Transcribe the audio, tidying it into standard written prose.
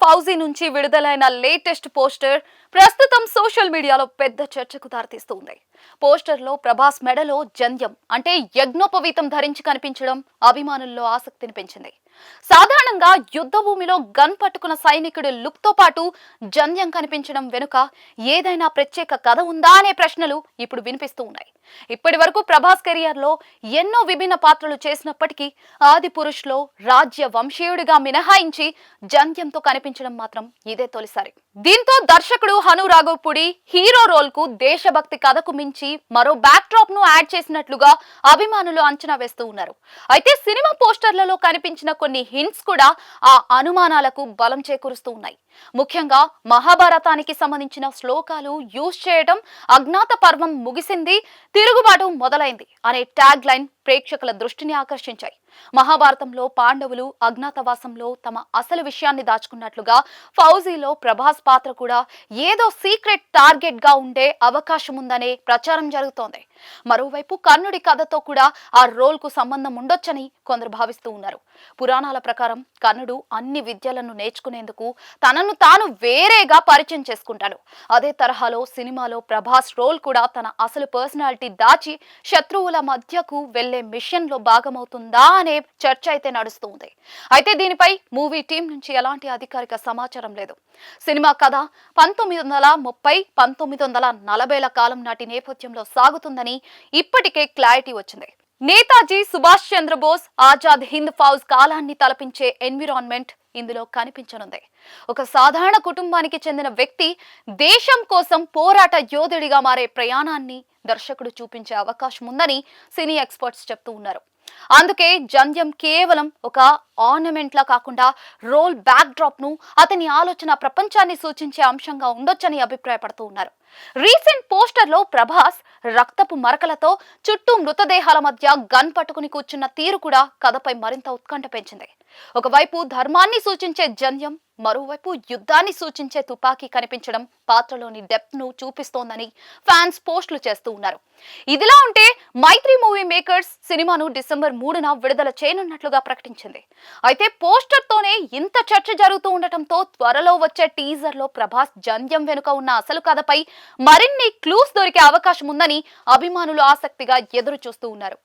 ఫౌజీ నుంచి విడుదలైన latest poster ప్రస్తుతం సోషల్ మీడియాలో పెద్ద చర్చకు దారితీస్తుంది. పోస్టర్లో ప్రభాస్ మెడలో జంధ్యం అంటే యజ్ఞోపవీతం ధరించి కనిపించడం అభిమానుల్లో ఆసక్తిని పెంచింది. సాధారణంగా యుద్ధ భూమిలో గన్ పట్టుకున్న సైనికుడి లుక్ తో పాటు జంధ్యం కనిపించడం వెనుక ఏదైనా ప్రత్యేక కథ ఉందా అనే ప్రశ్నలు ఇప్పుడు వినిపిస్తూ ఉన్నాయి. ఇప్పటి వరకు ప్రభాస్ కెరియర్ లో ఎన్నో విభిన్న పాత్రలు చేసినప్పటికీ ఆది పురుష్ లో రాజ్య వంశీయుడిగా మినహాయించి జంధ్యంతో కనిపించడం మాత్రం ఇదే తొలిసారి. దీంతో దర్శకుడు హను రాఘవపూడి హీరో రోల్ కు దేశభక్తి కథకు మించి మరో బ్యాక్ డ్రాప్ ను యాడ్ చేసినట్లుగా అభిమానులు అంచనా వేస్తూ ఉన్నారు. అయితే సినిమా పోస్టర్లలో కనిపించిన కొన్ని హింట్స్ కూడా ఆ అనుమానాలకు బలం చేకూరుస్తూ ఉన్నాయి. ముఖ్యంగా మహాభారతానికి సంబంధించిన శ్లోకాలు యూజ్ చేయడం, అజ్ఞాత పర్వం ముగిసింది, తిరుగుబాటు మొదలైంది అనే ట్యాగ్ లైన్ ప్రేక్షకుల దృష్టిని ఆకర్షించాయి. మహాభారతంలో పాండవులు అజ్ఞాతవాసంలో తమ అసలు విషయాన్ని దాచుకున్నట్లుగా ఫౌజీలో ప్రభాస్ పాత్ర కూడా ఏదో సీక్రెట్ టార్గెట్ గా ఉండే అవకాశం ఉందనే ప్రచారం జరుగుతోంది. మరోవైపు కర్ణుడి కథతో కూడా ఆ రోల్ కు సంబంధం ఉండొచ్చని కొందరు భావిస్తూ ఉన్నారు. పురాణాల ప్రకారం కర్ణుడు అన్ని విద్యలను నేర్చుకునేందుకు తనను తాను వేరేగా పరిచయం చేసుకుంటాడు. అదే తరహాలో సినిమాలో ప్రభాస్ రోల్ కూడా తన అసలు పర్సనాలిటీ దాచి శత్రువుల మధ్యకు వెళ్లే మిషన్ లో భాగమవుతుందా అనే చర్చ అయితే నడుస్తుంది. అయితే దీనిపై మూవీ టీం నుంచి ఎలాంటి అధికారిక సమాచారం లేదు. సినిమా కథ 1930-1940ల కాలం నాటి నేపథ్యంలో సాగుతుందని ఇప్పటికే క్లారిటీ వచ్చింది. నేతాజీ సుభాష్ చంద్రబోస్ ఆజాద్ హింద్ ఫౌజ్ కాలాన్ని తలపించే ఎన్విరాన్మెంట్ ఇందులో కనిపించనుంది. ఒక సాధారణ కుటుంబానికి చెందిన వ్యక్తి దేశం కోసం పోరాట యోధుడిగా మారే ప్రయాణాన్ని దర్శకుడు చూపించే అవకాశం ఉందని సినీ ఎక్స్పర్ట్స్ చెప్తూ ఉన్నారు. అందుకే జంధ్యం కేవలం ఒక ఆర్నమెంట్ లా కాకుండా రోల్ బ్యాక్ డ్రాప్ ను అతని ఆలోచన ప్రపంచాన్ని సూచించే అంశంగా ఉండొచ్చని అభిప్రాయపడుతూ ఉన్నారు. రీసెంట్ పోస్టర్ లో ప్రభాస్ రక్తపు మరకలతో చుట్టూ మృతదేహాల మధ్య గన్ పట్టుకుని కూర్చున్న తీరు కూడా కథపై మరింత ఉత్కంఠ పెంచింది. ఒకవైపు ధర్మాన్ని సూచించే జంధ్యం, మరోవైపు యుద్ధాన్ని సూచించే తుపాకీ కనిపించడం పాత్రలోని డెప్త్ ను చూపిస్తోందని ఫ్యాన్స్ పోస్టులు చేస్తూ ఉన్నారు. ఇదిలా ఉంటే మైత్రి మూవీ మేకర్స్ సినిమాను డిసెంబర్ 3న విడుదల చేయనున్నట్లుగా ప్రకటించింది. అయితే పోస్టర్ తోనే ఇంత చర్చ జరుగుతూ ఉండటంతో త్వరలో వచ్చే టీజర్ లో ప్రభాస్ జంధ్యం వెనుక ఉన్న అసలు కథపై మరిన్ని క్లూస్ దొరికే అవకాశం ఉందని అభిమానులు ఆసక్తిగా ఎదురు చూస్తూ ఉన్నారు.